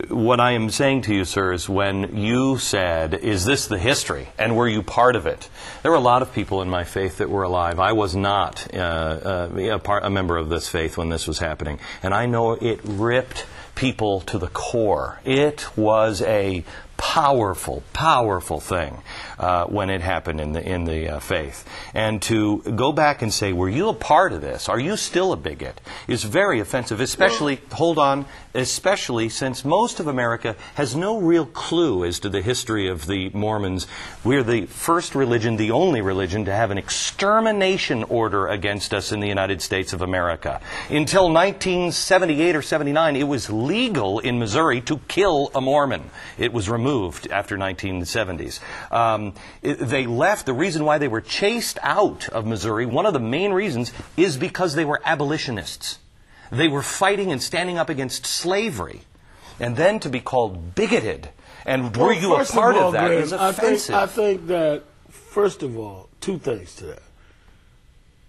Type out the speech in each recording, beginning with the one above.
what I am saying to you, sir, is when you said, is this the history, and were you part of it? There were a lot of people in my faith that were alive. I was not a member of this faith when this was happening. And I know it ripped people to the core. It was a powerful, powerful thing when it happened in the faith. And to go back and say, were you a part of this? Are you still a bigot? Is very offensive, especially, hold on, especially since most of America has no real clue as to the history of the Mormons. We're the first religion, the only religion, to have an extermination order against us in the United States of America. Until 1978 or 79, it was legal in Missouri to kill a Mormon. It was removed after 1970s. They left. The reason why they were chased out of Missouri, one of the main reasons, is because they were abolitionists. They were fighting and standing up against slavery. And then to be called bigoted, and were you a part of that, is offensive. I think that, first of all, two things to that.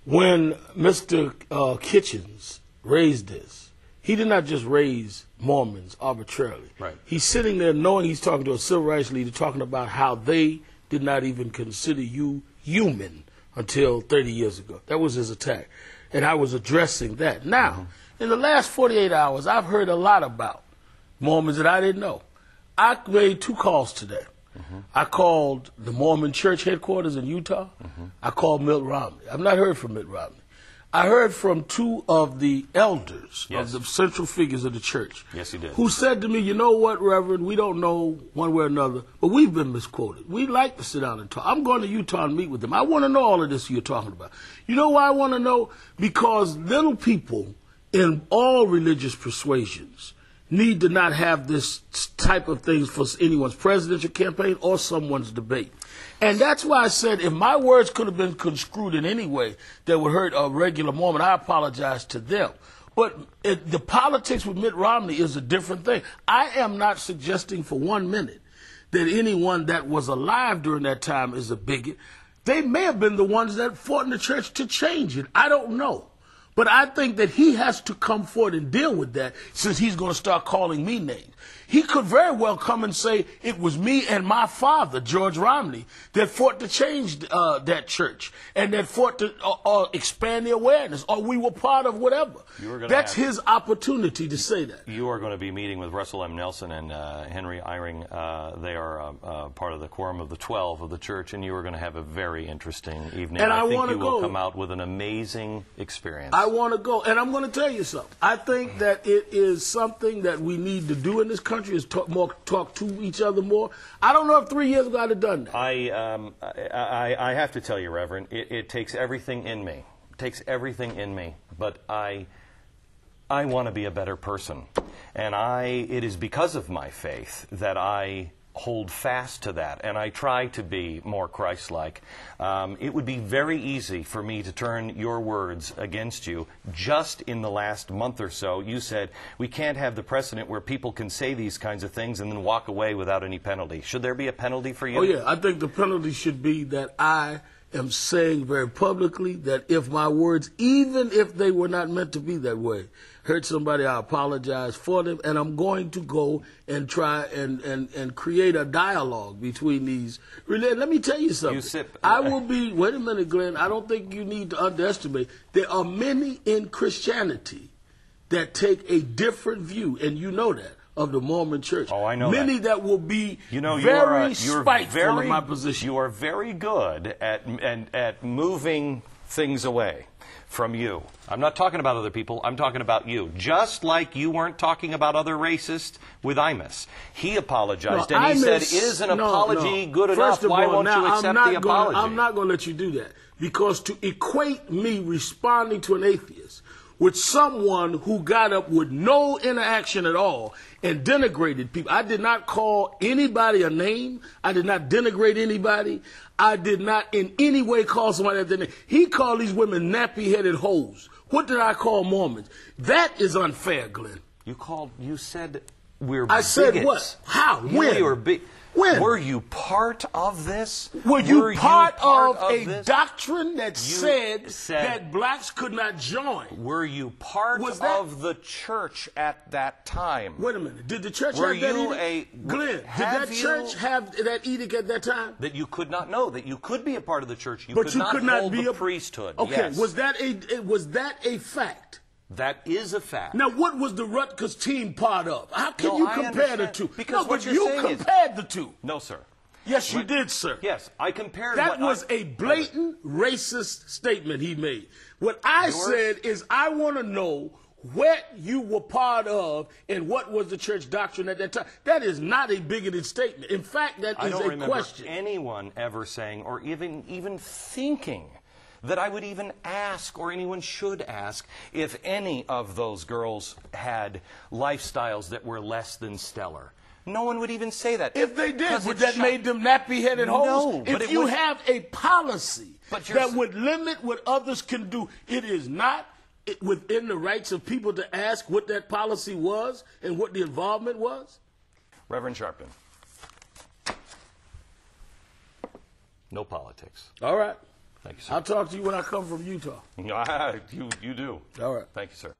When Mr. Kitchens raised this, he did not just raise Mormons arbitrarily. Right. He's sitting there knowing he's talking to a civil rights leader, talking about how they did not even consider you human until 30 years ago. That was his attack. And I was addressing that. Now, in the last 48 hours, I've heard a lot about Mormons that I didn't know. I made 2 calls today. I called the Mormon church headquarters in Utah. I called Mitt Romney. I've not heard from Mitt Romney. I heard from 2 of the elders, of the central figures of the church. Yes, he did. Who said to me, you know what, Reverend, we don't know one way or another, but we've been misquoted. We'd like to sit down and talk. I'm going to Utah and meet with them. I want to know all of this you're talking about. You know why I want to know? Because little people in all religious persuasions need to not have this type of things for anyone's presidential campaign or someone's debate. And that's why I said if my words could have been construed in any way that would hurt a regular Mormon, I apologize to them. But the politics with Mitt Romney is a different thing. I am not suggesting for 1 minute that anyone that was alive during that time is a bigot. They may have been the ones that fought in the church to change it. I don't know. But I think that he has to come forward and deal with that since he's going to start calling me names. He could very well come and say, it was me and my father, George Romney, that fought to change that church and that fought to expand the awareness, or we were part of whatever. That's his opportunity to say that. You are going to be meeting with Russell M. Nelson and Henry Eyring. They are part of the Quorum of the 12 of the church, and you are going to have a very interesting evening. And I think you will come out with an amazing experience. I want to go, and I'm going to tell you something. I think that it is something that we need to do in this country, is talk to each other more. I don't know if 3 years ago I'd have done that. I have to tell you, Reverend, it takes everything in me. It takes everything in me. But I want to be a better person. And it is because of my faith that I hold fast to that, and I try to be more Christ-like. It would be very easy for me to turn your words against you. Just in the last month or so, you said, we can't have the precedent where people can say these kinds of things and then walk away without any penalty. Should there be a penalty for you? Oh, yeah. I think the penalty should be that I am saying very publicly that if my words, even if they were not meant to be that way, hurt somebody, I apologize for them, and I'm going to go and try and create a dialogue between these. Let me tell you something. I will be, wait a minute, Glenn, I don't think you need to underestimate. There are many in Christianity that take a different view, and you know that, of the Mormon church. Oh, I know many that will be very spiteful in my position. You are very good at moving things away from you. I'm not talking about other people. I'm talking about you. Just like you weren't talking about other racists with Imus. He apologized, and he said, is an apology good enough? Why won't you accept the apology? I'm not going to let you do that. Because to equate me responding to an atheist with someone who got up with no interaction at all and denigrated people. I did not call anybody a name. I did not denigrate anybody. I did not in any way call somebody their name. He called these women nappy-headed hoes. What did I call Mormons? That is unfair, Glenn. You said we're I said bigots. what? How? You When? were When? Were you part of this? Were you part of a this? doctrine that said said that blacks could not join? Were you part of the church at that time? Wait a minute. Did the church Were have that you edict? Glenn, did that church have that edict at that time? That you could not know, that you could be a part of the church, but you could not hold be the a priesthood. Okay, yes. was that a fact? That is a fact. Now, what was the Rutgers team part of? How can you compare the two? Because but you compared the two. No, sir. Yes, you did, sir. Yes, I compared. That was a blatant racist statement he made. What I said is I want to know what you were part of and what was the church doctrine at that time. That is not a bigoted statement. In fact, that is a question. I don't remember anyone ever saying or even thinking that I would even ask, or anyone should ask, if any of those girls had lifestyles that were less than stellar. No one would even say that. If they did, would that make them nappy-headed hoes? No, if you have a policy that would limit what others can do, it is not within the rights of people to ask what that policy was and what the involvement was? Reverend Sharpton. No politics. All right. Thank you, sir. I'll talk to you when I come from Utah. You do. All right. Thank you, sir.